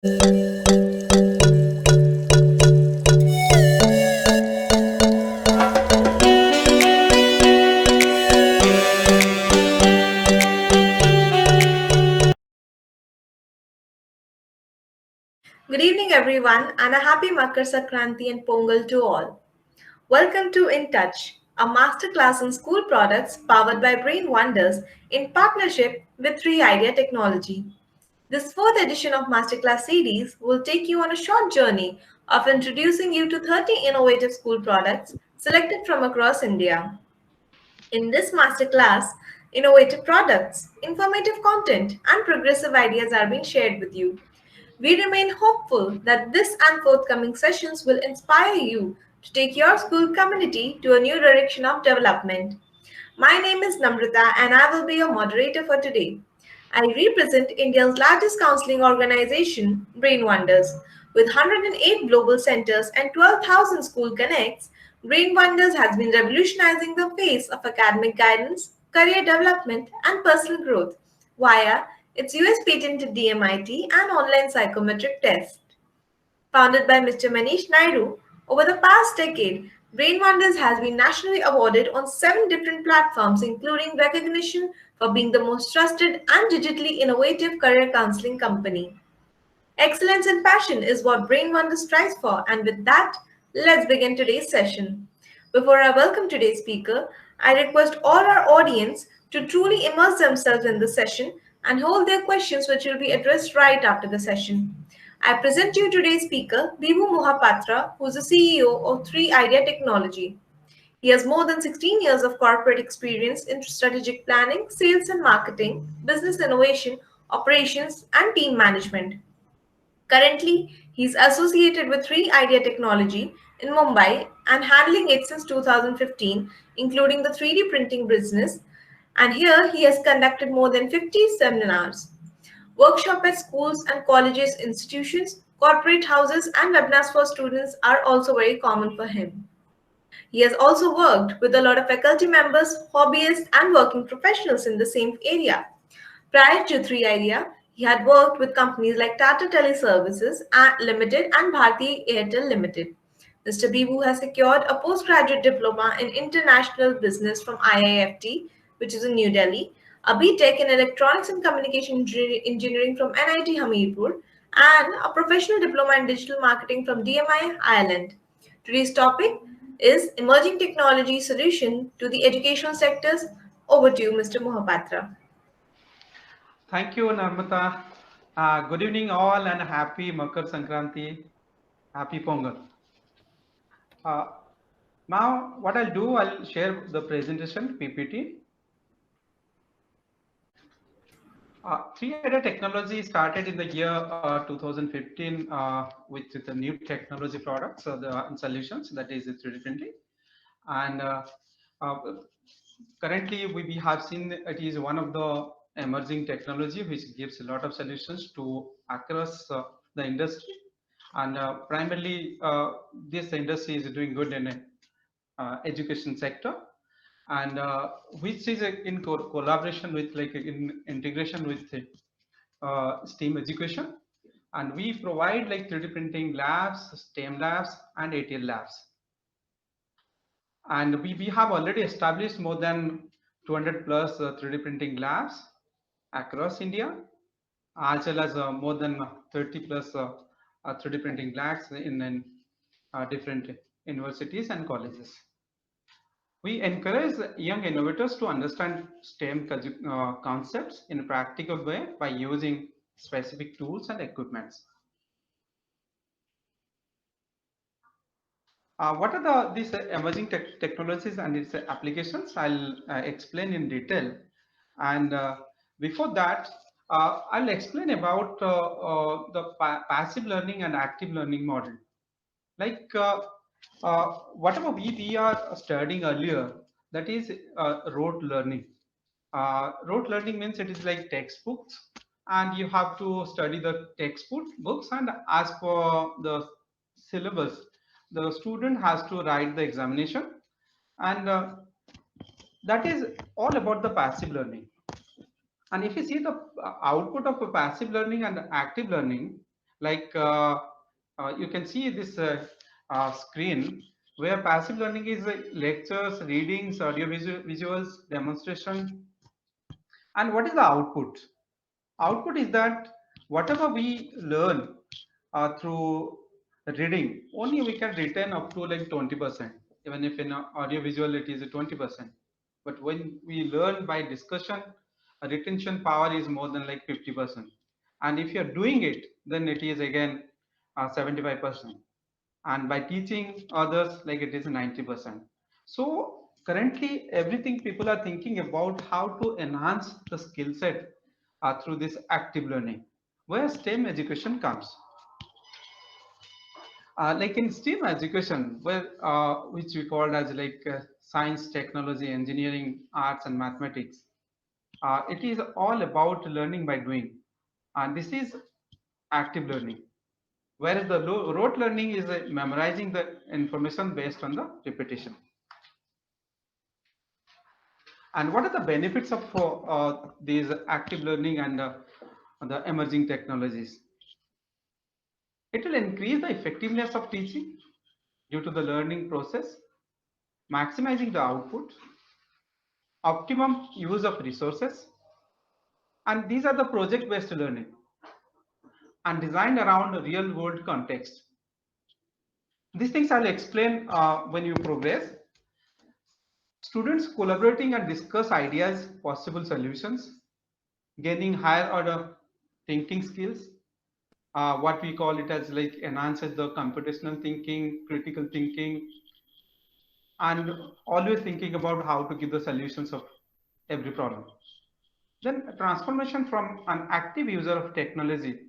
Good evening, everyone, and a happy Makar Sankranti and Pongal to all. Welcome to INTOUCH, a masterclass in school products powered by Brainwonders in partnership with 3 Idea Technology. This fourth edition of Masterclass series will take you on a short journey of introducing you to 30 innovative school products selected from across India. In this masterclass, innovative products, informative content, and progressive ideas are being shared with you. We remain hopeful that this and forthcoming sessions will inspire you to take your school community to a new direction of development. My name is Namrata and I will be your moderator for today. I represent India's largest counseling organization, Brainwonders. With 108 global centers and 12,000 school connects, Brainwonders has been revolutionizing the face of academic guidance, career development, and personal growth via its US patented DMIT and online psychometric test. Founded by Mr. Manish Naidu, over the past decade, Brainwonders has been nationally awarded on 7 different platforms, including recognition for being the most trusted and digitally innovative career counseling company. Excellence and passion is what Brainwonders strives for, and with that, let's begin today's session. Before I welcome today's speaker, I request all our audience to truly immerse themselves in the session and hold their questions, which will be addressed right after the session. I present you today's speaker, Bibhu Mohapatra, who is the CEO of 3Idea Technology. He has more than 16 years of corporate experience in strategic planning, sales and marketing, business innovation, operations, and team management. Currently, he is associated with 3Idea Technology in Mumbai and handling it since 2015, including the 3D printing business. And here he has conducted more than 50 seminars, workshop at schools and colleges, institutions, corporate houses, and webinars for students are also very common for him. He has also worked with a lot of faculty members, hobbyists, and working professionals in the same area. Prior to 3Idea, he had worked with companies like Tata Teleservices Limited and Bharti Airtel Limited. Mr. Bibhu has secured a postgraduate diploma in international business from IIFT, which is in New Delhi, a BTech in electronics and communication engineering from NIT Hamirpur, and a professional diploma in digital marketing from DMI Ireland. Today's topic is emerging technology solution to the educational sectors. Over to you, Mr. Mohapatra. Thank you, Narmata. Good evening, all, and happy Makar Sankranti. Happy Pongal. Uh, Now, what I'll do, I'll share the presentation PPT. 3Idea Technology started in the year 2015 with the new technology products, the solutions, that is 3D printing. And uh, currently, we have seen it is one of the emerging technology which gives a lot of solutions to across the industry. And primarily, this industry is doing good in education sector, and which is in collaboration with, like, in integration with STEAM education, and we provide like 3D printing labs, STEM labs, and ATL labs. And we have already established more than 200 plus 3D printing labs across India, as well as more than 30 plus 3D printing labs in different universities and colleges. We encourage young innovators to understand STEM concepts in a practical way by using specific tools and equipments. What are these emerging technologies and its applications? I'll explain in detail. And before that, I'll explain about the passive learning and active learning model. Like whatever we are studying earlier, that is rote learning. Rote learning means it is like textbooks, and you have to study the textbook books, and as per the syllabus, the student has to write the examination, and that is all about the passive learning. And if you see the output of a passive learning and active learning, Like you can see this screen where passive learning is lectures, readings, audio visuals, demonstration. And what is the output? Output is that whatever we learn through reading, only we can retain up to like 20%. Even if in audio visual it is 20%. But when we learn by discussion, retention power is more than like 50%. And if you're doing it, then it is again 75%. And by teaching others, like it is 90%. So currently everything people are thinking about how to enhance the skill set through this active learning, where STEM education comes. Like in STEM education, where which we called as like science, technology, engineering, arts, and mathematics. It is all about learning by doing, and this is active learning. Whereas the rote learning is memorizing the information based on the repetition. And what are the benefits of these active learning and the emerging technologies? It will increase the effectiveness of teaching due to the learning process, maximizing the output, optimum use of resources, and these are the project-based learning and designed around a real-world context. These things I'll explain when you progress. Students collaborating and discuss ideas, possible solutions, gaining higher order thinking skills, what we call it as like enhances the computational thinking, critical thinking, and always thinking about how to give the solutions of every problem. Then transformation from an active user of technology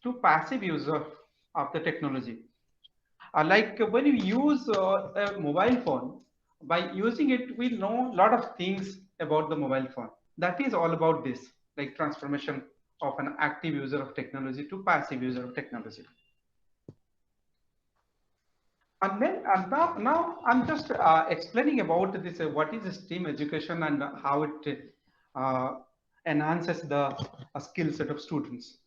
to passive user of the technology. Like when you use a mobile phone, by using it, we know a lot of things about the mobile phone. That is all about this, like transformation of an active user of technology to passive user of technology. And then now I'm just explaining about this, what is STEAM education and how it uh, enhances the skill set of students.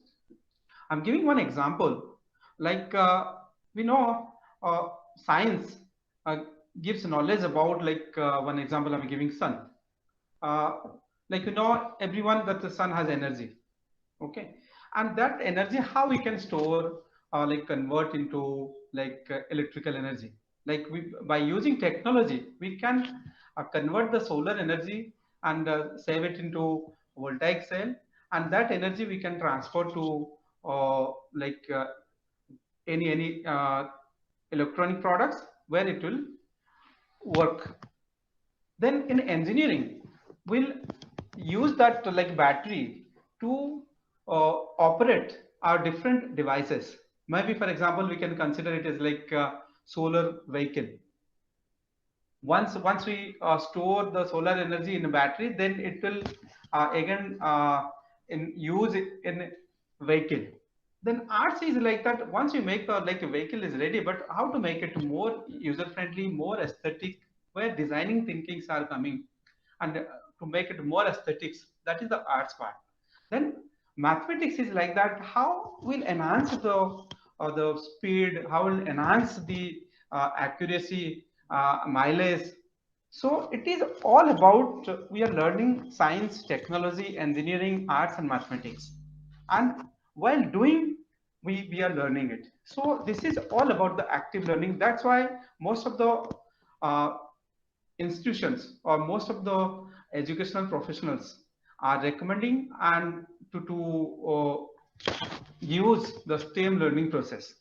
I'm giving one example. Like we know science uh, gives knowledge about, like one example I'm giving sun. Uh, like you know everyone that the sun has energy, okay, and that energy how we can store like convert into like electrical energy. Like we, by using technology, we can convert the solar energy and save it into voltaic cell, and that energy we can transfer to like any electronic products where it will work. Then in engineering, we'll use that like battery to operate our different devices. Maybe for example, we can consider it as like a solar vehicle. Once we store the solar energy in a battery, then it will again in use it in vehicle. Then arts is like that. Once you make the like a vehicle is ready, but how to make it more user friendly, more aesthetic, where designing thinkings are coming, and to make it more aesthetics, that is the arts part. Then mathematics is like that. How will enhance the speed, how will enhance the accuracy, mileage. So it is all about we are learning science, technology, engineering, arts, and mathematics. And while doing, we are learning it. So this is all about the active learning. That's why most of the uh, institutions or most of the educational professionals are recommending and to use the STEM learning process.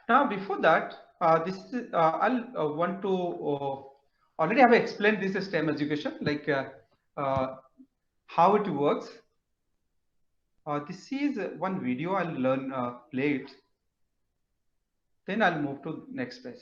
Now, before that, this is, I'll want to already have explained this is STEM education, like uh, how it works. This is one video I'll learn play it. Then I'll move to next page.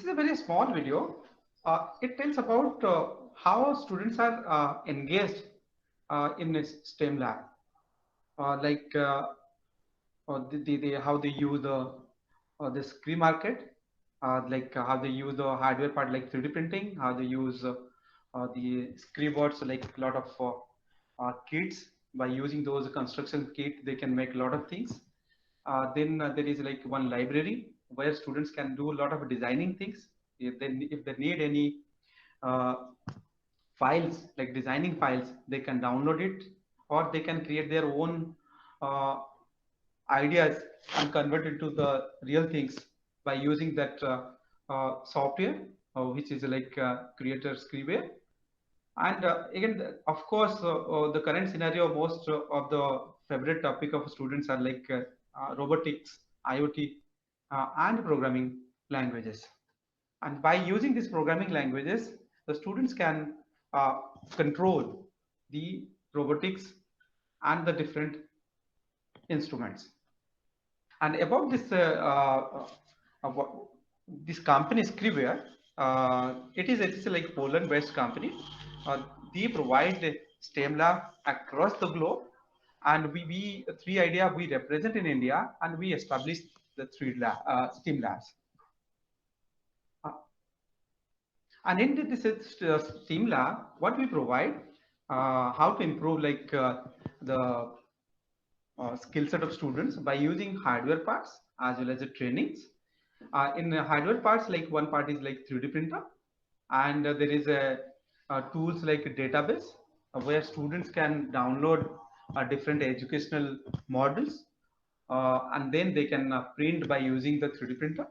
is a very small video. It tells about how students are engaged in a STEM lab, like or how they use the screen market, like how they use the hardware part like 3D printing, how they use the screen boards like a lot of kits. By using those construction kit, they can make a lot of things. Then there is like one library where students can do a lot of designing things. If they need any uh, files like designing files, they can download it, or they can create their own uh, ideas and convert it to the real things by using that software, which is like creator scriptware. And again, of course, the current scenario, most of the favorite topic of students are like robotics, IoT, and programming languages. And by using these programming languages, the students can uh, control the robotics and the different instruments. And about this this company Scribware, it is like Poland-based company. Uh, they provide STEM lab across the globe, and we three idea we represent in India, and we established the STEM labs. Uh, and in this STEM lab, what we provide, how to improve like the skill set of students by using hardware parts as well as the trainings. In hardware parts, like one part is like 3D printer, and there is a tools like a database where students can download different educational models, and then they can print by using the 3D printer.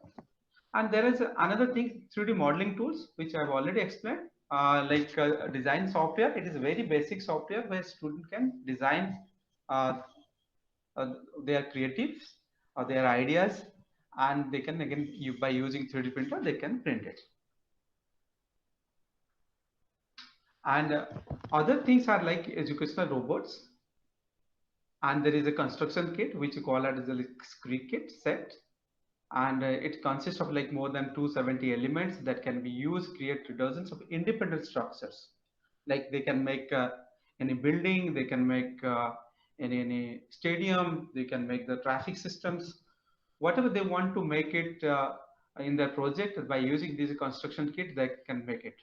And there is another thing, 3D modeling tools, which I've already explained, like design software. It is a very basic software where student can design uh, uh, their creatives or their ideas, and they can again by using 3D printer they can print it. And other things are like educational robots, and there is a construction kit which you call it as a like screen kit set, and it consists of like more than 270 elements that can be used create dozens of independent structures. Like they can make any building, they can make any stadium, they can make the traffic systems, whatever they want to make it in their project. By using this construction kit they can make it.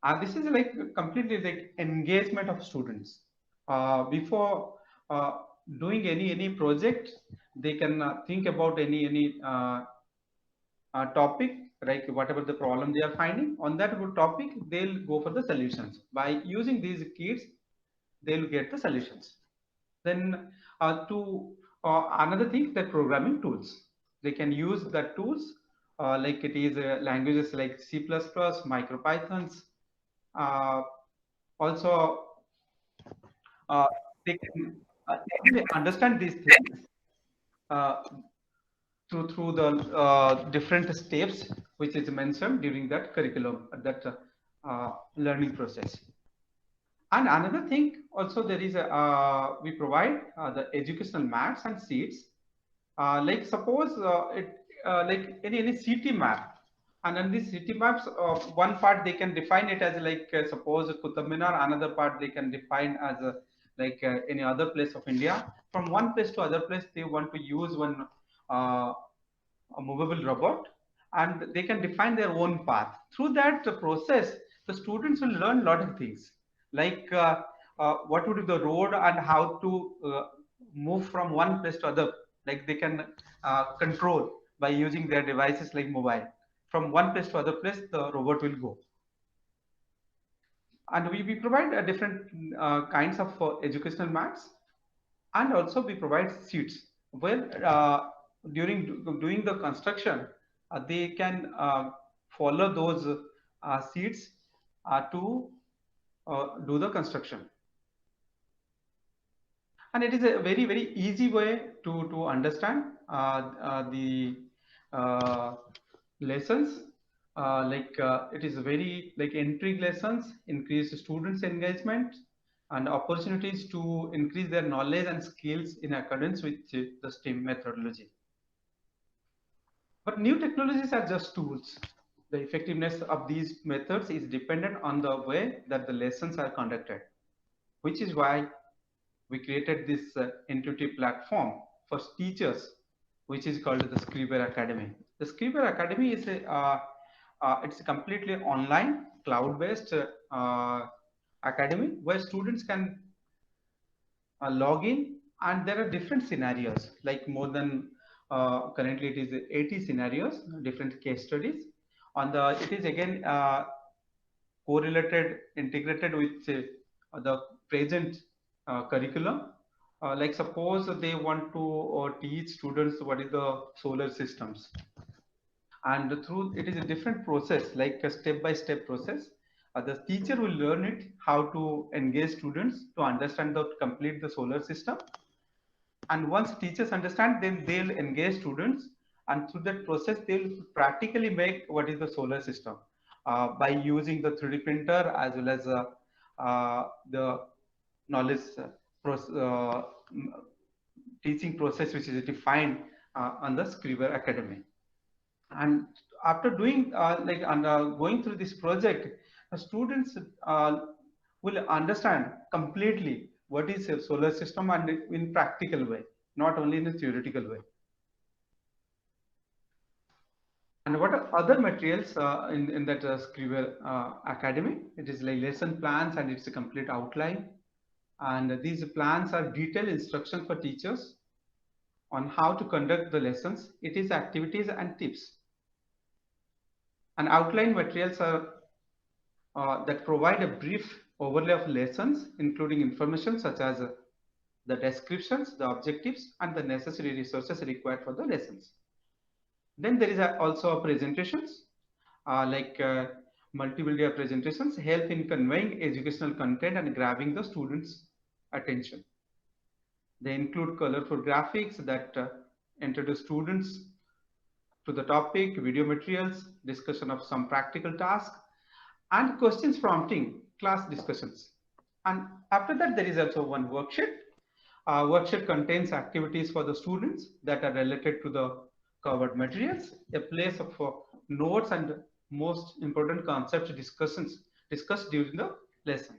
And this is like completely like engagement of students before uh, doing any project. They can think about any topic, like whatever the problem they are finding on that topic, they'll go for the solutions. By using these kits they'll get the solutions. Then to another thing, that programming tools, they can use the tools like it is languages like C++, MicroPythons. Uh, Also, uh, they can understand these things uh, through the different steps which is mentioned during that curriculum, that learning process. And another thing also, there is a we provide the educational maps and sheets. Like suppose like any city map, and on these city maps, one part they can define it as like suppose Qutub Minar, another part they can define as like any other place of India. From one place to other place, they want to use one uh, a movable robot, and they can define their own path. Through that process, the students will learn a lot of things, like what would be the road and how to move from one place to other. Like they can control by using their devices like mobile. From one place to other place, the robot will go. And we provide different kinds of educational maps, and also we provide seats where during doing the construction they can follow those seats to do the construction. And it is a very easy way to understand the uh, lessons, like it is very like entry lessons, increase students engagement and opportunities to increase their knowledge and skills in accordance with the STEM methodology. But new technologies are just tools. The effectiveness of these methods is dependent on the way that the lessons are conducted, which is why we created this intuitive platform for teachers, which is called the Scriber Academy. The Scriber Academy is it's a completely online, cloud-based academy where students can log in, and there are different scenarios, like more than currently it is 80 scenarios, different case studies. On the it is again correlated, integrated with the present curriculum. Like suppose they want to teach students what is the solar systems, and through it is a different process, like a step by step process. The teacher will learn it how to engage students to understand the complete the solar system, and once teachers understand, then they'll engage students, and through that process they'll practically make what is the solar system by using the 3D printer as well as the knowledge teaching process which is defined on the Scriber Academy. And after doing like and going through this project, students will understand completely what is a solar system, and in practical way, not only in a theoretical way. And what are other materials in that Scriber Academy? It is like lesson plans, and it's a complete outline. And these plans are detailed instruction for teachers on how to conduct the lessons. It is activities and tips. And outline materials are that provide a brief overlay of lessons, including information such as the descriptions, the objectives, and the necessary resources required for the lessons. Then there is also presentations, like multimedia presentations help in conveying educational content and grabbing the students' attention. They include colorful graphics that introduce students to the topic, video materials, discussion of some practical tasks, and questions prompting class discussions. And after that, there is also one worksheet. Worksheet contains activities for the students that are related to the covered materials, a place of notes and most important concept discussions discussed during the lesson.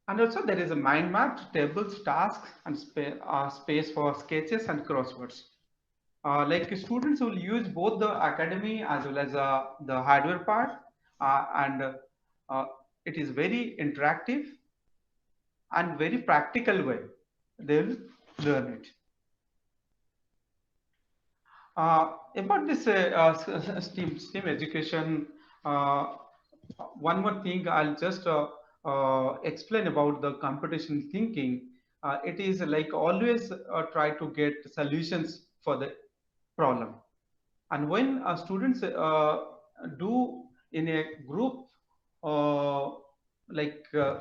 And also there is a mind map, tables, tasks, and space for sketches and crosswords. Like students will use both the academy as well as the hardware part, and it is very interactive and very practical way they'll learn it. About this STEAM education, uh, one more thing I'll just explain about the competition thinking. It is like always try to get solutions for the problem. And when students do in a group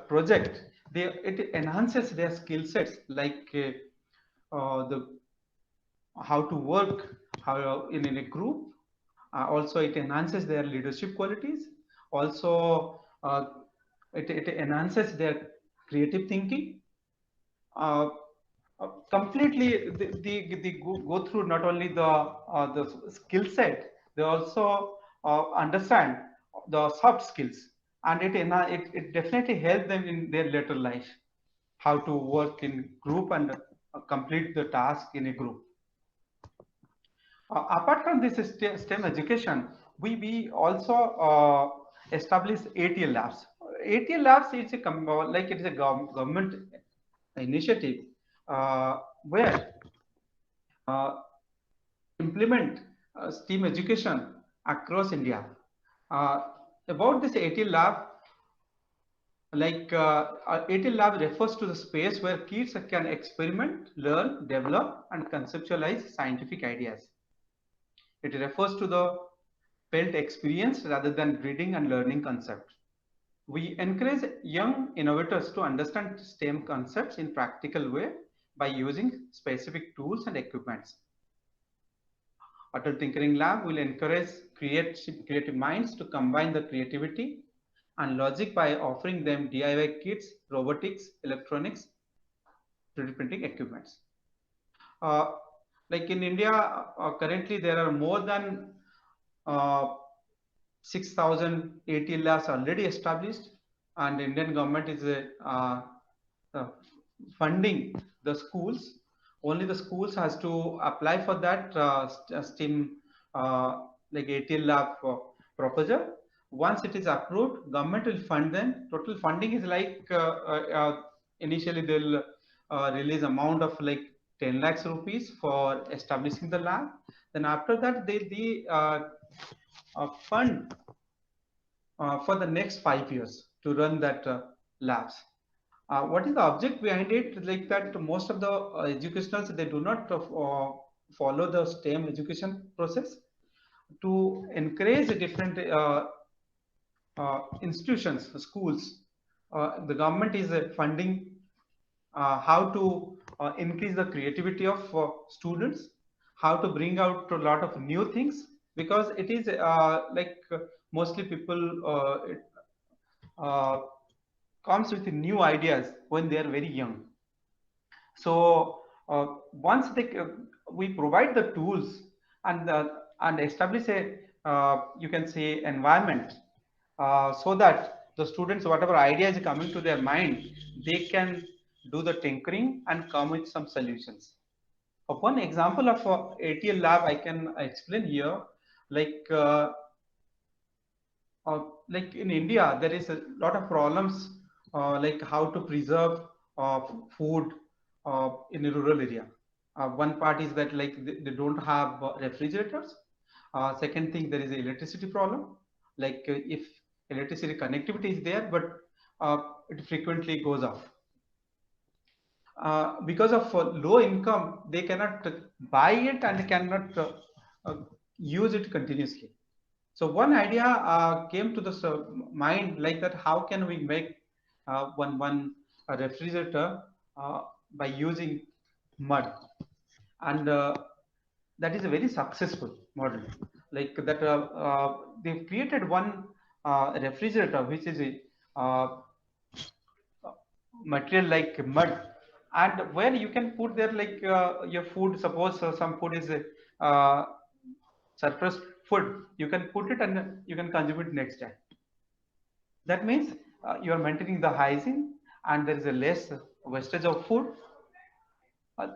project, it enhances their skill sets, like the how to work how in a group. Also, it enhances their leadership qualities. Also, it enhances their creative thinking. Uh, Completely, they go through not only the skill set, they also understand the soft skills, and it definitely helps them in their later life how to work in group and complete the task in a group. Apart from this STEM education, we also establish ATL labs. ATL labs is like it is a government initiative where uh, implement STEAM education across India. Uh, about this ATL lab, like ATL lab refers to the space where kids can experiment, learn, develop, and conceptualize scientific ideas. It refers to the felt experience rather than reading and learning concepts. We encourage young innovators to understand STEM concepts in practical way by using specific tools and equipments. Adult Tinkering Lab will encourage creative minds to combine the creativity and logic by offering them DIY kits, robotics, electronics, 3D printing equipments. Uh, Like in India, currently there are more than uh, 6,080 labs already established, and Indian government is uh, funding the schools. Only the schools has to apply for that STEAM like 18 lab proposal. Once it is approved, government will fund them. Total funding is like initially they'll release amount of like 10 lakhs rupees for establishing the lab. Then after that, they fund for the next 5 years to run that labs. What is the object behind it? Like that, most of the educationals they do not follow the STEM education process to encourage different institutions, schools. The government is funding how to increase the creativity of students, how to bring out a lot of new things, because it is mostly people uh, comes with new ideas when they are very young. So once we provide the tools and establish a you can say environment so that the students whatever idea is coming to their mind they can do the tinkering and come with some solutions. One example of ATL lab I can explain here, like uh, like in India, there is a lot of problems like how to preserve food in a rural area. One part is that like they don't have refrigerators. Second thing, there is a electricity problem. Like if electricity connectivity is there, but it frequently goes off. Because of low income, they cannot buy it and cannot uh, use it continuously. So one idea came to the mind like that. How can we make one refrigerator by using mud? And that is a very successful model. Like that, they've created one refrigerator which is a material like mud, and where you can put there like your food. Suppose some food is uh, surplus food, you can put it and you can consume it next time. That means you are maintaining the hygiene and there is a less wastage of food.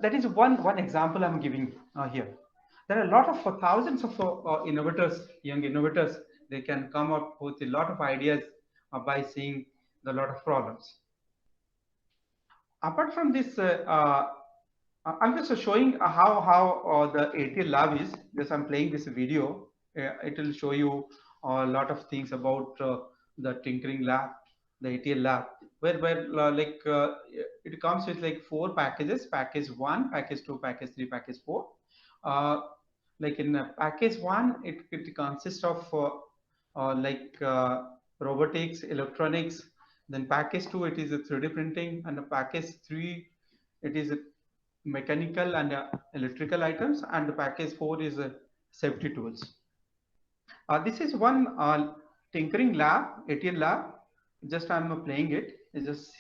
That is one example I'm giving here. There are a lot of thousands of innovators, young innovators. They can come up with a lot of ideas by seeing the lot of problems. Apart from this, I'm just showing how the ATL lab is. Just I'm playing this video. It will show you a lot of things about the tinkering lab, the ATL lab, where it comes with like four packages: package one, package two, package three, package four. Uh, like in package one, it consists of robotics, electronics. Then package two, it is a 3D printing, and the package three, it is a mechanical and electrical items, and the package four is safety tools. This is one tinkering lab, ATL lab. Just I'm playing it. It's just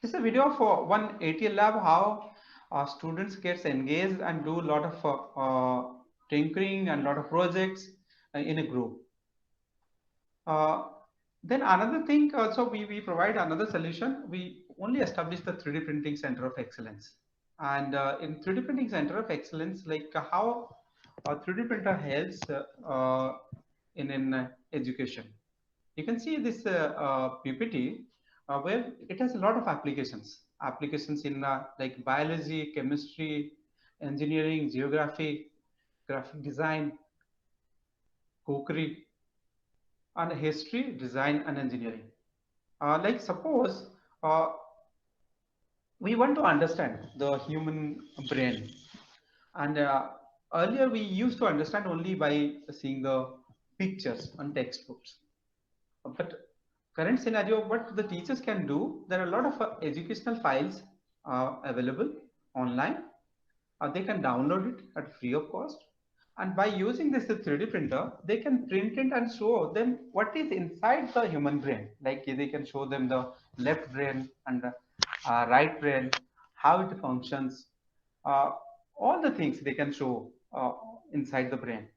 this is a video for one ATL lab, how students gets engaged and do a lot of tinkering and a lot of projects in a group. Uh, then another thing, also we provide another solution. We only establish the 3D printing center of excellence. And in 3D printing center of excellence, like how A 3D printer helps in education. You can see this PPT where it has a lot of applications. Applications in like biology, chemistry, engineering, geography, graphic design, cookery, and history, design, and engineering. Like suppose uh, we want to understand the human brain, and earlier we used to understand only by seeing the pictures on textbooks. But current scenario, what the teachers can do, there are a lot of educational files available online. They can download it at free of cost. And by using this 3D printer, they can print it and show them what is inside the human brain. Like they can show them the left brain and the right brain, how it functions, uh, all the things they can show inside the brain.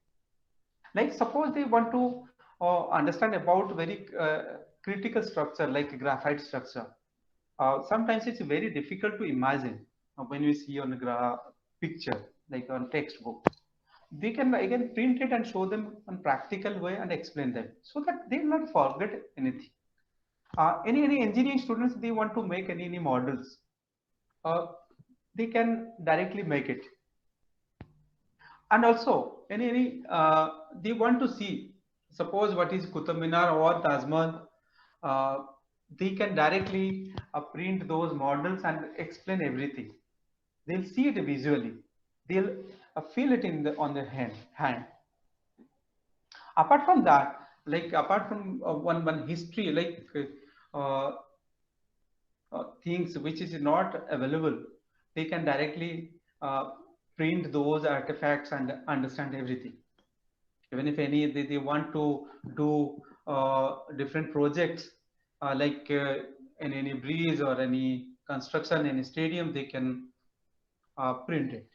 Like suppose they want to understand about very critical structure like graphite structure. Sometimes it's very difficult to imagine when we see on a picture like on textbook. They can again print it and show them on practical way and explain them so that they will not forget anything. Any engineering students, they want to make any models, uh, they can directly make it. And also they want to see, suppose what is Qutub Minar or Taj Mahal, uh, they can directly print those models and explain everything. They'll see it visually, they'll feel it in the on their hand. Apart from that, like apart from one history, like things which is not available, they can directly print those artifacts and understand everything. Even if they want to do different projects like in any breeze or any construction in a stadium, they can print it.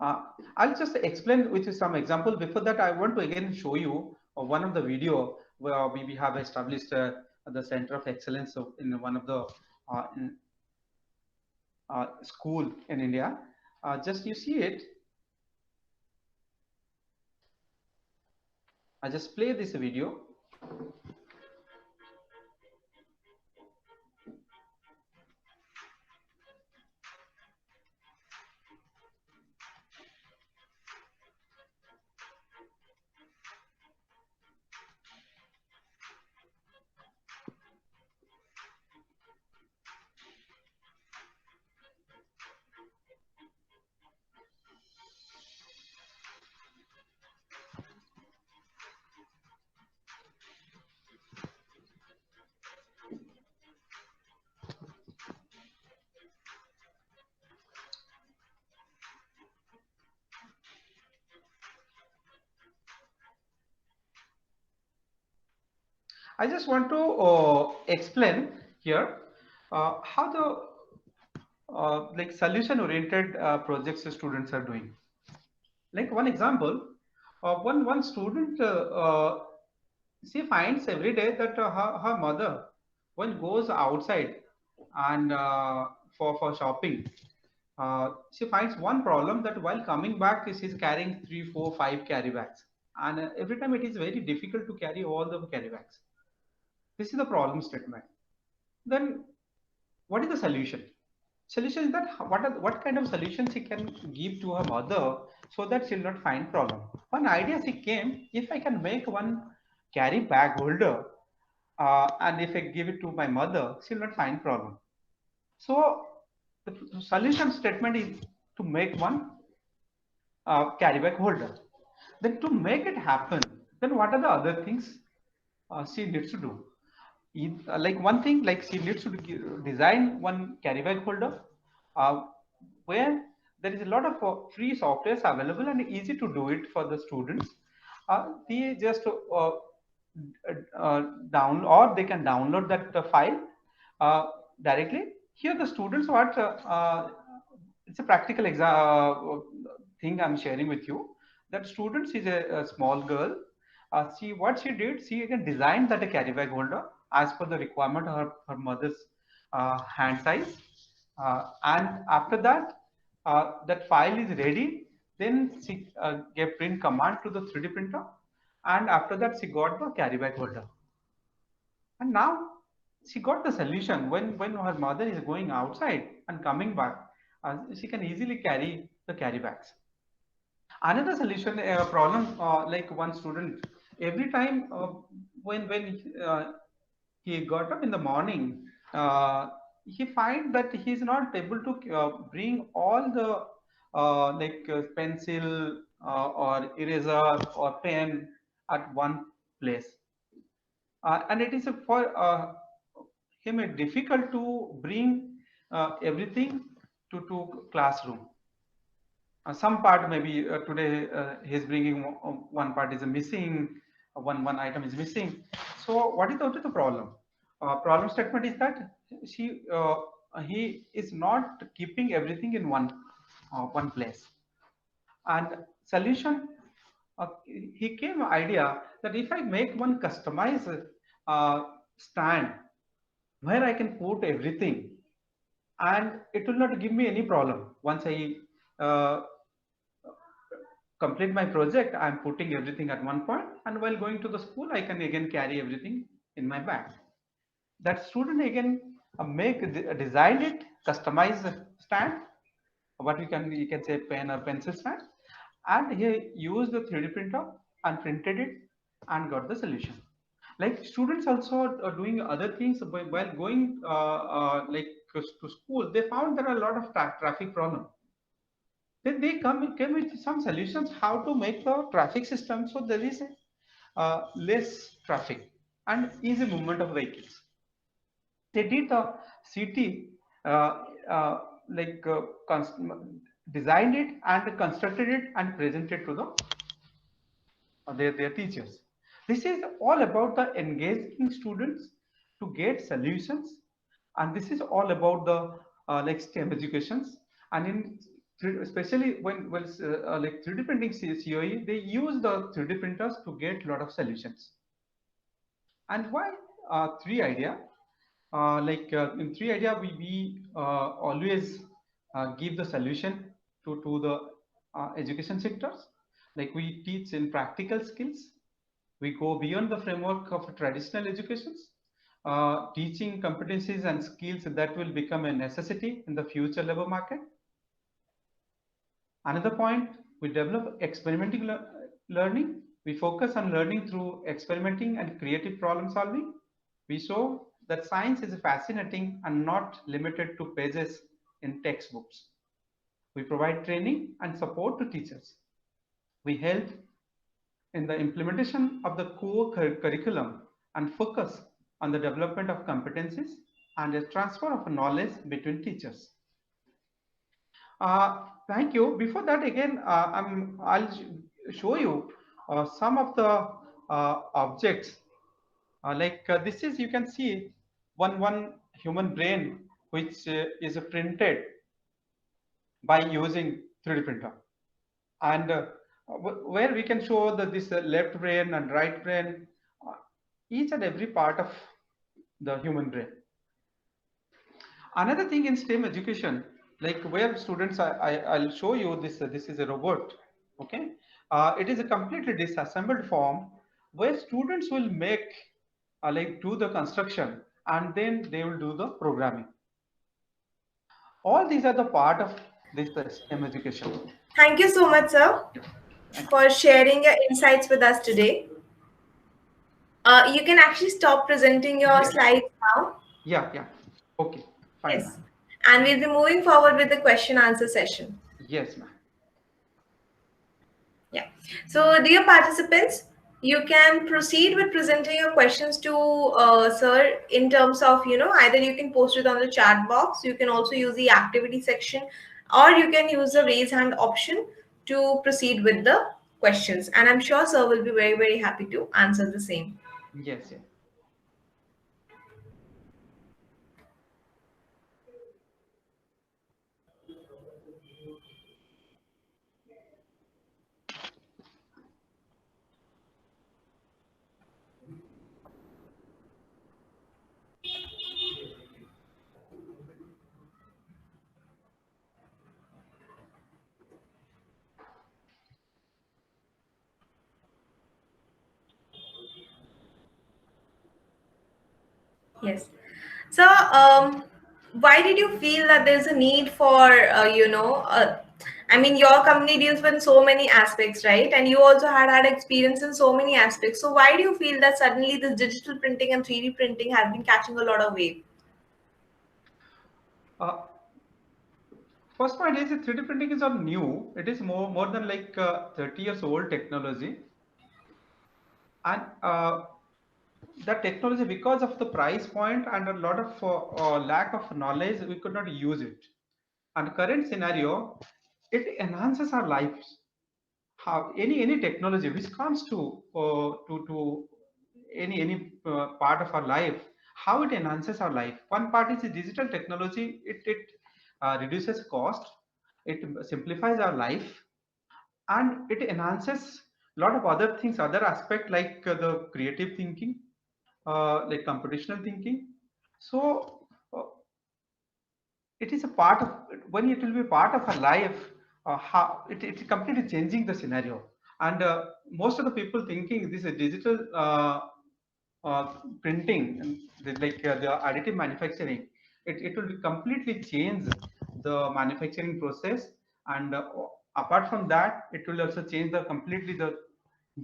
uh, I'll just explain with you some example. Before that, I want to again show you one of the video where we have established the center of excellence in one of the in, school in India. Just you see it. I just play this video. I just want to explain here how the like solution oriented projects the students are doing. Like one example, one student, she finds every day that her mother, when goes outside and for shopping, she finds one problem that while coming back, she's carrying 3, 4, 5 carry bags, and every time it is very difficult to carry all the carry bags. This is the problem statement. Then what is the solution? Solution is that what kind of solution she can give to her mother so that she'll not find problem. One idea she came, if I can make one carry bag holder and if I give it to my mother, she'll not find problem. So the solution statement is to make one carry bag holder. Then to make it happen, then what are the other things she needs to do? Like one thing, like she needs to design one carry bag holder uh, where there is a lot of free softwares available and easy to do it for the students. They just down or they can download that file uh, directly. Here the students what it's a practical thing I'm sharing with you. That students is a small girl. She what she did, she again designed that a carry bag holder as per the requirement of her mother's hand size. And after that, that file is ready. Then she gave print command to the 3D printer, and after that she got the carry bag holder. And now she got the solution. When her mother is going outside and coming back, she can easily carry the carry bags. Another solution problem, like one student, every time when he got up in the morning, he find that he is not able to bring all the pencil or eraser or pen at one place, and it is for him difficult to bring everything to classroom. Some part maybe today he's bringing one part is missing, one item is missing. So what is the problem? Problem statement is that she he is not keeping everything in one place. And solution, he came idea that if I make one customized stand where I can put everything, and it will not give me any problem once I uh, complete my project. I'm putting everything at one point, and while going to the school I can again carry everything in my bag. That student again designed it, customized stand, what you can say pen or pencil stand, and he used the 3D printer and printed it and got the solution. Like students also are doing other things while going to school. They found there are a lot of traffic problem. Then they came with some solutions how to make the traffic system so there is a less traffic and easy movement of vehicles. They did the city uh, uh, like uh, designed it and constructed it and presented to their teachers. This is all about the engaging students to get solutions, and this is all about the STEM educations. And in especially when like 3D printing COE, they use the 3D printers to get a lot of solutions. And why three idea? In three idea, we always give the solution to the education sectors. Like we teach in practical skills. We go beyond the framework of traditional educations, teaching competencies and skills that will become a necessity in the future labor market. Another point, we develop experimenting learning. We focus on learning through experimenting and creative problem solving. We show that science is fascinating and not limited to pages in textbooks. We provide training and support to teachers. We help in the implementation of the core curriculum and focus on the development of competencies and the transfer of knowledge between teachers. Thank you. Before that, again, I'll show you some of the objects. This is, you can see one human brain which is printed by using 3D printer, and where we can show that this left brain and right brain, uh, each and every part of the human brain. Another thing in STEM education, like where students, I'll show you this. This is a robot. Okay, it is a completely disassembled form where students will make do the construction and then they will do the programming. All these are the part of this STEM education. Thank you so much, sir, Thank you. for sharing your insights with us today. You can actually stop presenting your Yes. slides now. Yeah. Okay. Fine, Yes. ma'am. And we'll be moving forward with the question answer session. Yes, ma'am. Yeah. So, dear participants, you can proceed with presenting your questions to sir in terms of, either you can post it on the chat box, you can also use the activity section, or you can use the raise hand option to proceed with the questions. And I'm sure sir will be very, very happy to answer the same. Yes. Yes. So, why did you feel that there's a need for, I mean, your company deals with so many aspects, right? And you also had experience in so many aspects. So, why do you feel that suddenly this digital printing and 3D printing has been catching a lot of wave? Uh, First point is that 3D printing is not new. It is more than like 30 years old technology, and that technology, because of the price point and a lot of lack of knowledge, we could not use it. And current scenario, it enhances our lives. How any technology which comes to any part of our life, how it enhances our life. One part is the digital technology. It reduces cost, it simplifies our life, and it enhances a lot of other things, other aspect, like the creative thinking, like computational thinking. So it is a part of, when it will be part of our life, how it completely changing the scenario. And most of the people thinking this is digital printing, and the additive manufacturing, it will be completely change the manufacturing process. And apart from that, it will also change the completely the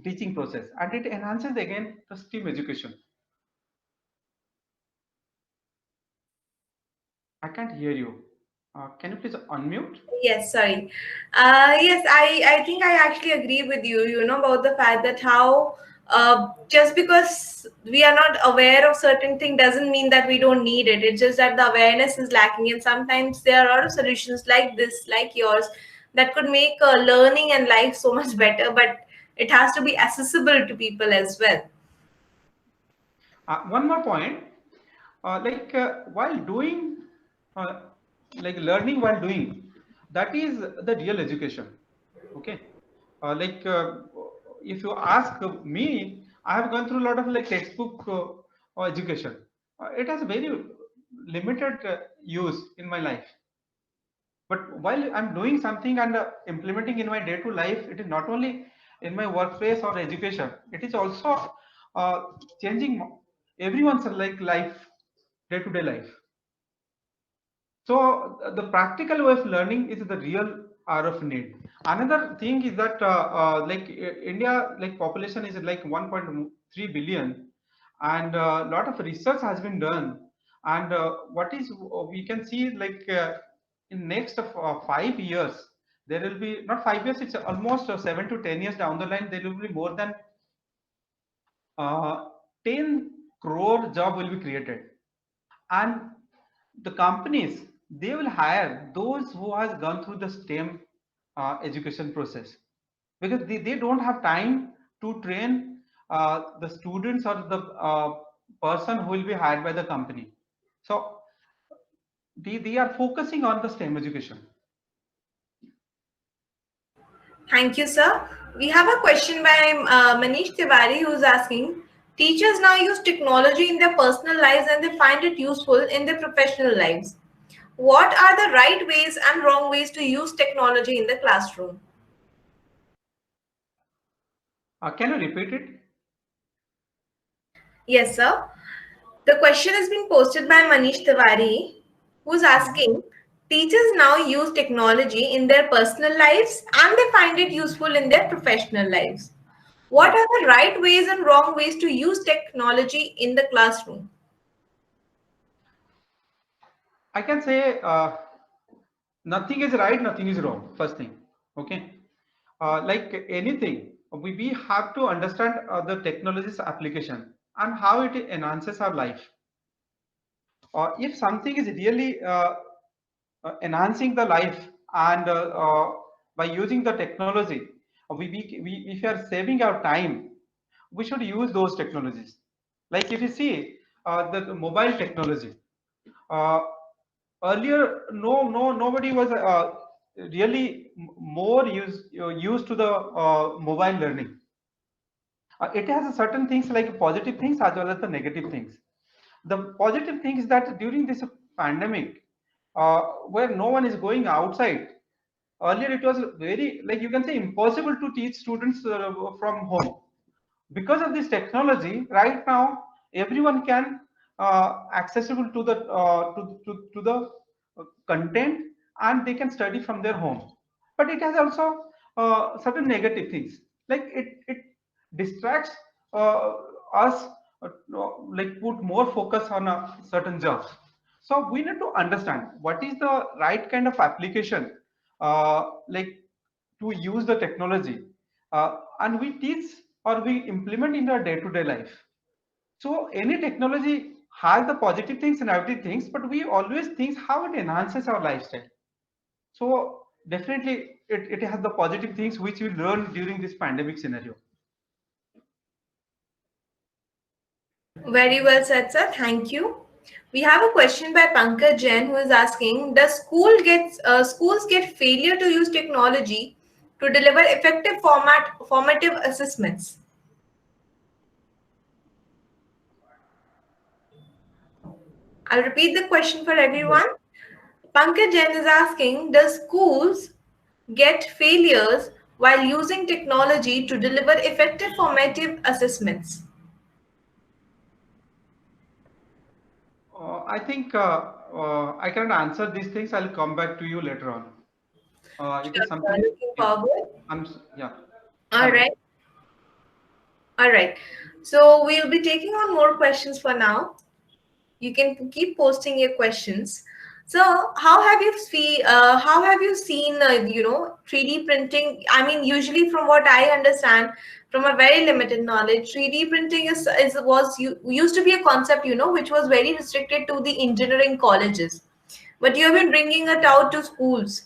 teaching process, and it enhances again the STEAM education. I can't hear you. Can you please unmute? Yes, sorry. Yes, I think I actually agree with you, about the fact that how just because we are not aware of certain thing doesn't mean that we don't need it. It's just that the awareness is lacking, and sometimes there are a lot of solutions like this, like yours, that could make learning and life so much better, but it has to be accessible to people as well. One more point, while doing, uh, like learning while doing, that is the real education. Okay, like if you ask me, I have gone through a lot of like textbook education. It has very limited use in my life. But while I'm doing something and implementing in my day-to life, it is not only in my workplace or education, it is also uh, changing everyone's like life, day-to-day life. So the practical way of learning is the real hour of need. Another thing is that India, like population is like 1.3 billion, and a lot of research has been done. And what is we can see, like in next of 5 years, there will be not 5 years. It's almost 7 to 10 years down the line. There will be more than uh, 10 crore job will be created, and the companies, they will hire those who has gone through the STEM education process, because they don't have time to train the students or the person who will be hired by the company. So they are focusing on the STEM education. Thank you, sir. We have a question by Manish Tiwari who's asking, teachers now use technology in their personal lives and they find it useful in their professional lives. What are the right ways and wrong ways to use technology in the classroom? Can you repeat it? Yes, sir. The question has been posted by Manish Tiwari, who's Mhm. asking, teachers now use technology in their personal lives and they find it useful in their professional lives. What Yeah, are the right ways and wrong ways to use technology in the classroom? I can say nothing is right, nothing is wrong. First thing, okay. Like anything, we have to understand the technology's application and how it enhances our life. If something is really enhancing the life, and by using the technology, if you are saving our time, we should use those technologies. Like if you see the mobile technology, uh, earlier, nobody was really more used to the mobile learning. It has a certain things like positive things as well as the negative things. The positive thing is that during this pandemic, where no one is going outside, earlier it was very, like you can say, impossible to teach students from home. Because of this technology, right now everyone can accessible to the content, and they can study from their home. But it has also certain negative things, like it distracts us, like put more focus on certain jobs. So we need to understand what is the right kind of application, like to use the technology, and we teach or we implement in our day-to-day life. So any technology has the positive things and negative things, but we always think how it enhances our lifestyle. So definitely it has the positive things which we learn during this pandemic scenario. Very well said, sir. Thank you. We have a question by Pankaj Jain who is asking, does schools get failure to use technology to deliver effective formative assessments? I'll repeat the question for everyone. Pankaj Jain is asking, does schools get failures while using technology to deliver effective formative assessments? I think I cannot answer these things. I'll come back to you later on. It Sure, is sir. something. Looking Yeah, forward. yeah. All Hello. right. All right. So we'll be taking on more questions for now. You can keep posting your questions. So how have you seen 3D printing? I mean, usually from what I understand, from a very limited knowledge, 3D printing used to be a concept, which was very restricted to the engineering colleges, but you have been bringing it out to schools,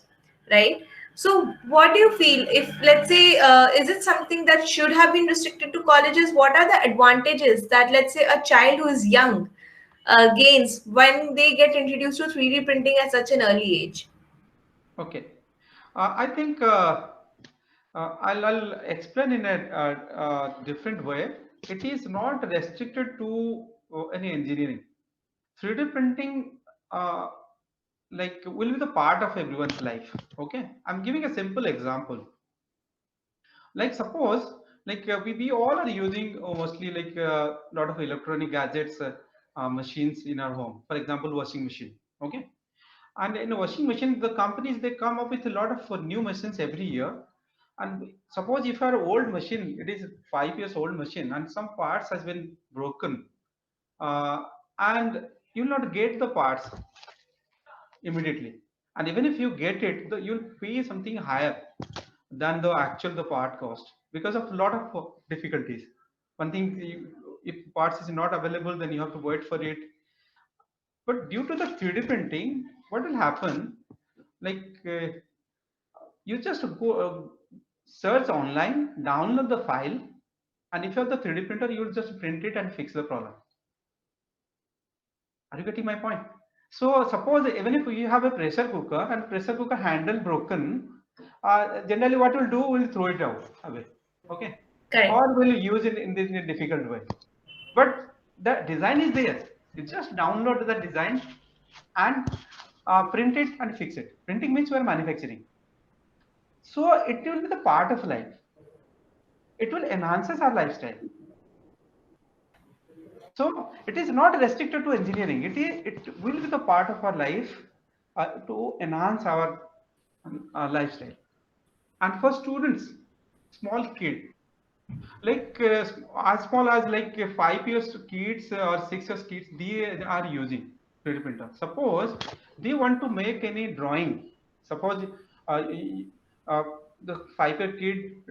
right? So what do you feel, if let's say, is it something that should have been restricted to colleges? What are the advantages that, let's say, a child who is young gains when they get introduced to 3D printing at such an early age? Okay. I think I'll explain in a different way. It is not restricted to any engineering. 3D printing, like, will be the part of everyone's life. Okay, I'm giving a simple example. Like suppose, like we all are using mostly like a lot of electronic gadgets, machines in our home. For example, washing machine. Okay, and in a washing machine, the companies they come up with a lot of new machines every year. And suppose if our old machine, it is 5 years old machine, and some parts has been broken, uh, and you'll not get the parts immediately. And even if you get it, you'll pay something higher than the actual the part cost because of a lot of difficulties. One thing, if parts is not available, then you have to wait for it. But due to the 3D printing, what will happen? Like you just go search online, download the file, and if you have the 3D printer, you will just print it and fix the problem. Are you getting my point? So suppose even if you have a pressure cooker and pressure cooker handle broken, generally what we'll do, we'll throw it out away. Okay, Correct. or we'll use it in this in a difficult way. But the design is there. You just download the design and print it and fix it. Printing means we are manufacturing. So it will be the part of life. It will enhances our lifestyle. So it is not restricted to engineering. It will be the part of our life to enhance our lifestyle. And for students, small kid, like as small as like 5 years kids or 6 years kids, they are using 3D printer. Suppose they want to make any drawing. Suppose uh, uh, the 5 year kid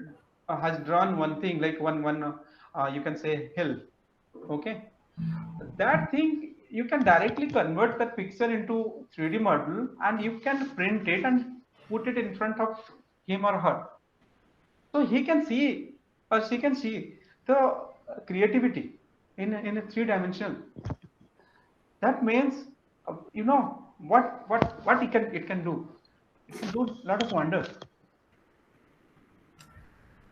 has drawn one thing like one you can say hill. Okay, that thing you can directly convert that picture into 3D model, and you can print it and put it in front of him or her, so he can see or she can see the creativity in a three-dimensional. That means what it can do. It can do a lot of wonders.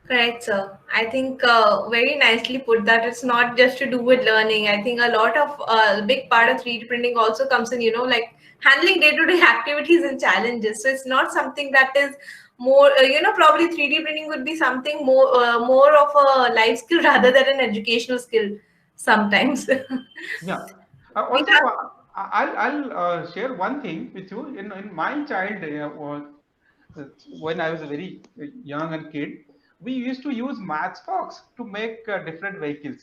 Correct, sir. I think very nicely put that it's not just to do with learning. I think a lot of big part of 3D printing also comes in, like handling day-to-day activities and challenges. So it's not something that is more, probably 3D printing would be something more of a life skill rather than an educational skill sometimes. Yeah. We Also, have I'll share one thing with you. In my child, when I was a very young and kid, we used to use matchbox to make different vehicles.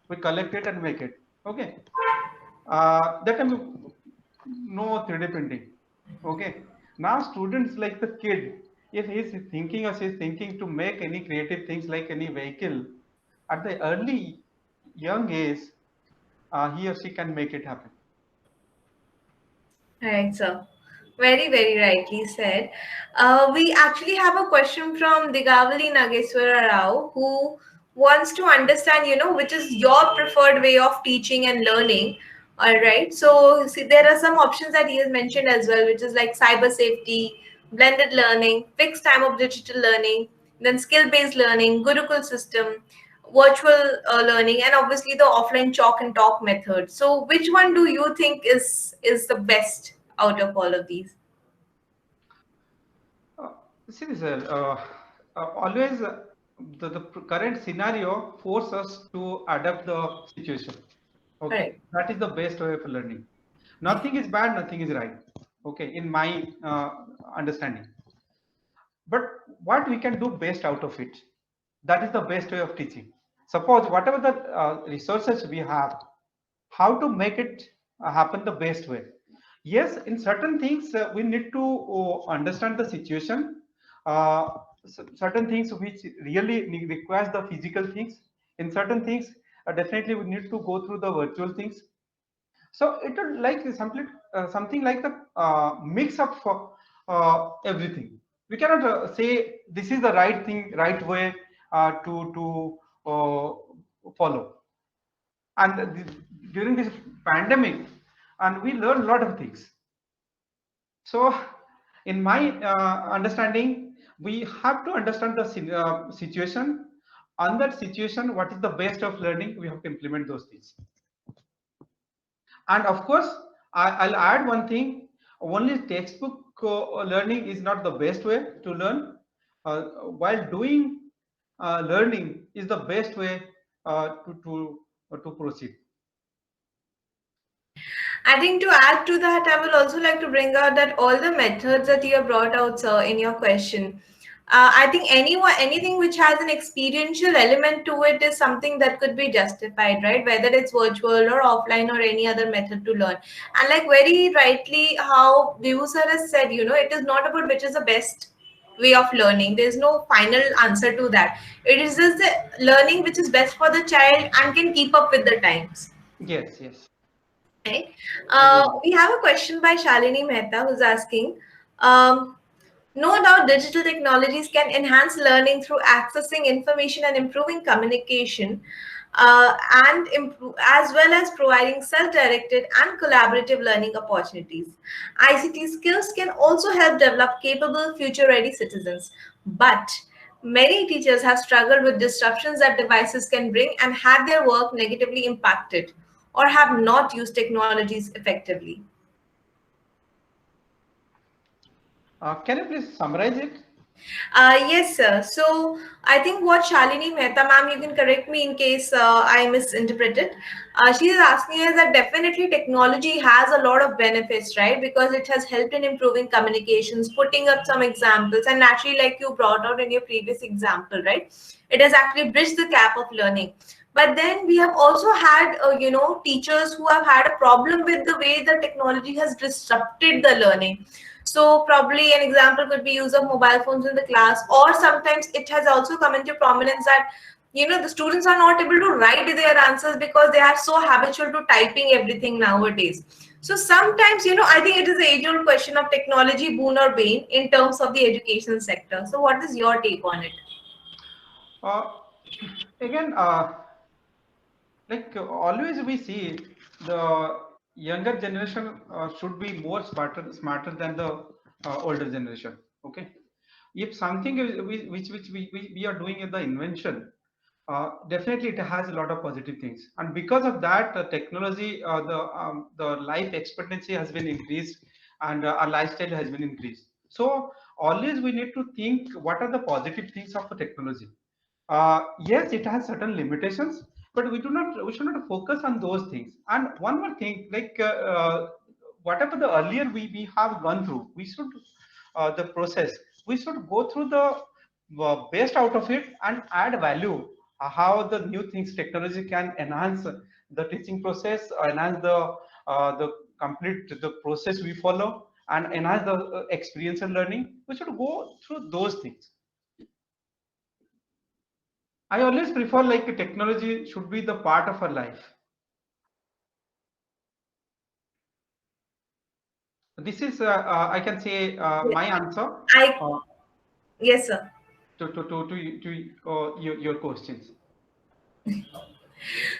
We collect it and make it. Okay. That time no 3D printing. Okay. Now students like the kid, if he's thinking or she's thinking to make any creative things like any vehicle at the early young age, he or she can make it happen. right, sir. Very, very rightly said. We actually have a question from Digavali Nageswara Rao, who wants to understand, which is your preferred way of teaching and learning. All right. So, see, there are some options that he has mentioned as well, which is like cyber safety, blended learning, fixed time of digital learning, then skill-based learning, Gurukul system, virtual learning, and obviously the offline chalk and talk method. So, which one do you think is the best out of all of these? Uh, See, sir, always the current scenario force us to adapt the situation. Okay, Correct. that is the best way of learning. Nothing is bad, nothing is right. Okay, in my understanding. But what we can do best out of it, that is the best way of teaching. Suppose whatever the resources we have, how to make it happen the best way. Yes, in certain things we need to understand the situation. uh, Certain things which really requires the physical things. In certain things definitely we need to go through the virtual things. So it would like something like the mix up for everything. We cannot say this is the right thing, right way to follow. And during this pandemic, and we learned a lot of things. So, in my understanding, we have to understand the situation. On that situation, what is the best of learning? We have to implement those things. And of course, I'll add one thing. Only textbook learning is not the best way to learn. While doing learning is the best way to proceed. I think to add to that, I will also like to bring out that all the methods that you have brought out, sir, in your question. I think anything which has an experiential element to it is something that could be justified, right? Whether it's virtual or offline or any other method to learn. And like very rightly, how Vibhu sir has said, it is not about which is the best way of learning. There's no final answer to that. It is just the learning which is best for the child and can keep up with the times. Yes, yes, Right. agree. We have a question by Shalini Mehta who's asking, um, no doubt digital technologies can enhance learning through accessing information and improving communication, and improve, as well as providing self-directed and collaborative learning opportunities. ICT skills can also help develop capable, future-ready citizens. But many teachers have struggled with disruptions that devices can bring and had their work negatively impacted or have not used technologies effectively. Can you please summarize it? Yes, sir. So I think what Shalini Mehta, ma'am, you can correct me in case I misinterpreted. She is asking us that definitely technology has a lot of benefits, right? Because it has helped in improving communications, putting up some examples, and naturally, like you brought out in your previous example, right? It has actually bridged the gap of learning. But then we have also had, teachers who have had a problem with the way the technology has disrupted the learning. So probably an example could be use of mobile phones in the class, or sometimes it has also come into prominence that the students are not able to write their answers because they are so habitual to typing everything nowadays. So sometimes, I think it is the age-old question of technology, boon or bane, in terms of the education sector. So what is your take on it? Uh, Again, like always we see the younger generation should be more smarter than the older generation. Okay, if something is, we are doing in the invention, definitely it has a lot of positive things, and because of that technology, the life expectancy has been increased, and our lifestyle has been increased. So always we need to think what are the positive things of the technology. Yes, it has certain limitations, but we should not focus on those things. And one more thing, like whatever the earlier we have gone through, we should the process, we should go through the best out of it and add value, how the new things technology can enhance the teaching process, enhance the complete the process we follow, and enhance the experiential learning. We should go through those things. I always prefer like technology should be the part of our life. This is I can say my answer I uh, Yes, sir. to your questions.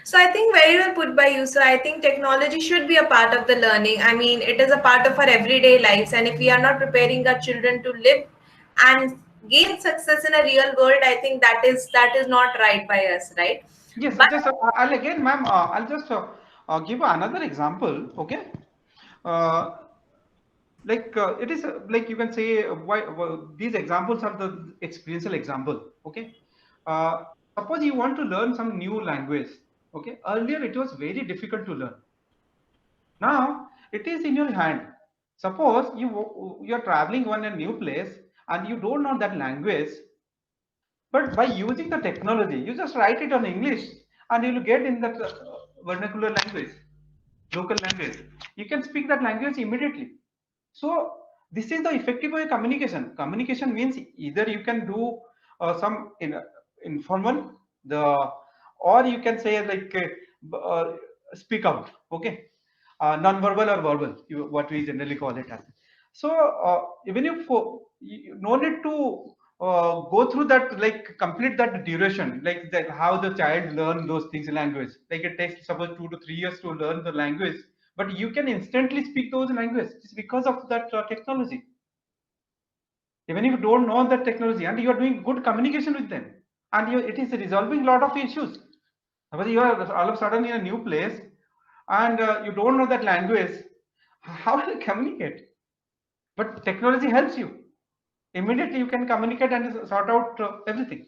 So I think very well put by you. So I think technology should be a part of the learning. I mean, it is a part of our everyday lives, and if we are not preparing our children to live and gain success in a real world, I think that is not right by us, right? Yes, But just I'll again, ma'am, I'll just give another example. Okay, uh, like it is like you can say these examples are the experiential example. Okay, uh, suppose you want to learn some new language. Okay, earlier it was very difficult to learn. Now it is in your hand. Suppose you are traveling on a new place and you don't know that language, but by using the technology, you just write it on English and you will get in that vernacular language, local language. You can speak that language immediately. So this is the effective way communication. Communication means either you can do some informal, the or you can say like speak out. Okay, non-verbal or verbal, what we generally call it as. So even if you no need to go through that, like complete that duration, like that how the child learn those things in language. Like it takes suppose 2 to 3 years to learn the language, but you can instantly speak those languages. It's because of that technology. Even if you don't know that technology and you are doing good communication with them, and it is resolving a lot of issues. Suppose you are all of a sudden in a new place and you don't know that language, how will you communicate? But technology helps you. Immediately you can communicate and sort out everything.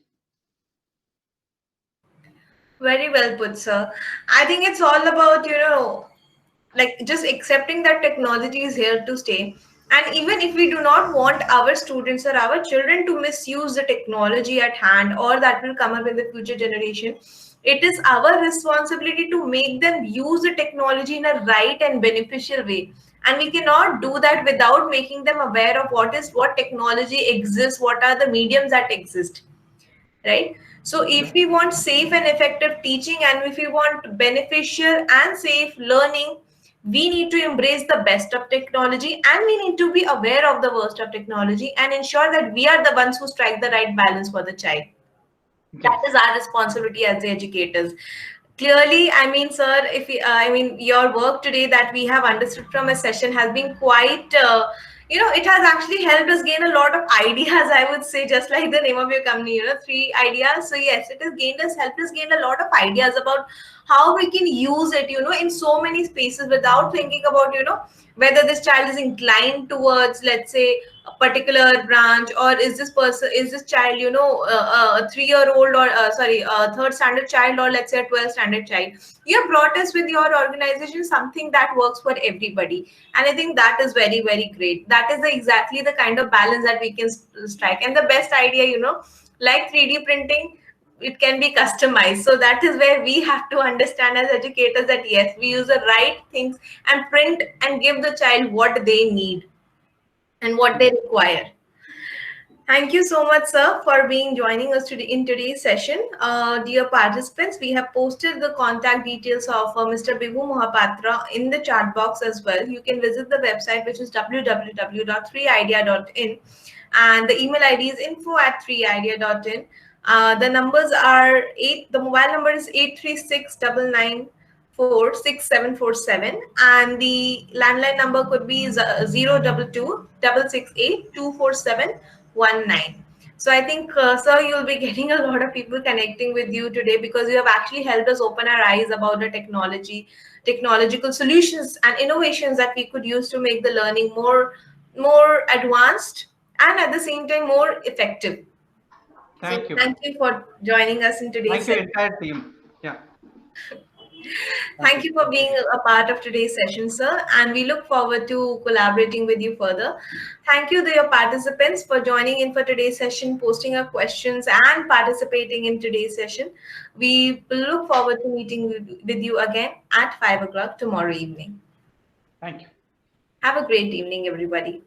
very well put, sir. I think it's all about, like just accepting that technology is here to stay. And even if we do not want our students or our children to misuse the technology at hand or that will come up in the future generation, it is our responsibility to make them use the technology in a right and beneficial way. And we cannot do that without making them aware of what technology exists, what are the mediums that exist, right? So if Yeah. we want safe and effective teaching and if we want beneficial and safe learning, we need to embrace the best of technology and we need to be aware of the worst of technology and ensure that we are the ones who strike the right balance for the child. That Yes. is our responsibility as the educators. Clearly, I mean, sir, if we, I mean, your work today that we have understood from a session has been quite, it has actually helped us gain a lot of ideas. I would say, just like the name of your company, 3 ideas. So yes, it has helped us gain a lot of ideas about how we can use it, in so many spaces without thinking about, whether this child is inclined towards, let's say, a particular branch, or is this child, a 3-year-old, or sorry, a third standard child, or let's say a 12th standard child. You have brought us with your organization something that works for everybody, and I think that is very, very great. That is exactly the kind of balance that we can strike. And the best idea, like 3D printing, it can be customized. So that is where we have to understand as educators that yes, we use the right things and print and give the child what they need and what they Yes. require. Thank you so much, sir, for being joining us today in today's session. Dear participants, we have posted the contact details of Mr. Bibhu Mohapatra in the chat box as well. You can visit the website, which is www.3idea.in, and the email ID is info@3idea.in. The numbers are eight. The mobile number is 83699466747, and the landline number could be 022 668 24719. So I think, sir, you'll be getting a lot of people connecting with you today because you have actually helped us open our eyes about the technological solutions and innovations that we could use to make the learning more advanced and at the same time more effective. So Thank you, ma'am. thank you for joining us in today's Thank you, session. entire team. Yeah. Thank Thank you. you for Thank you being again. a part of today's session, sir, and we look forward to collaborating with you further. Thank you, dear participants, for joining in for today's session, posting your questions, and participating in today's session. We will look forward to meeting with you again at 5 o'clock tomorrow evening. Thank you. Have a great evening, everybody.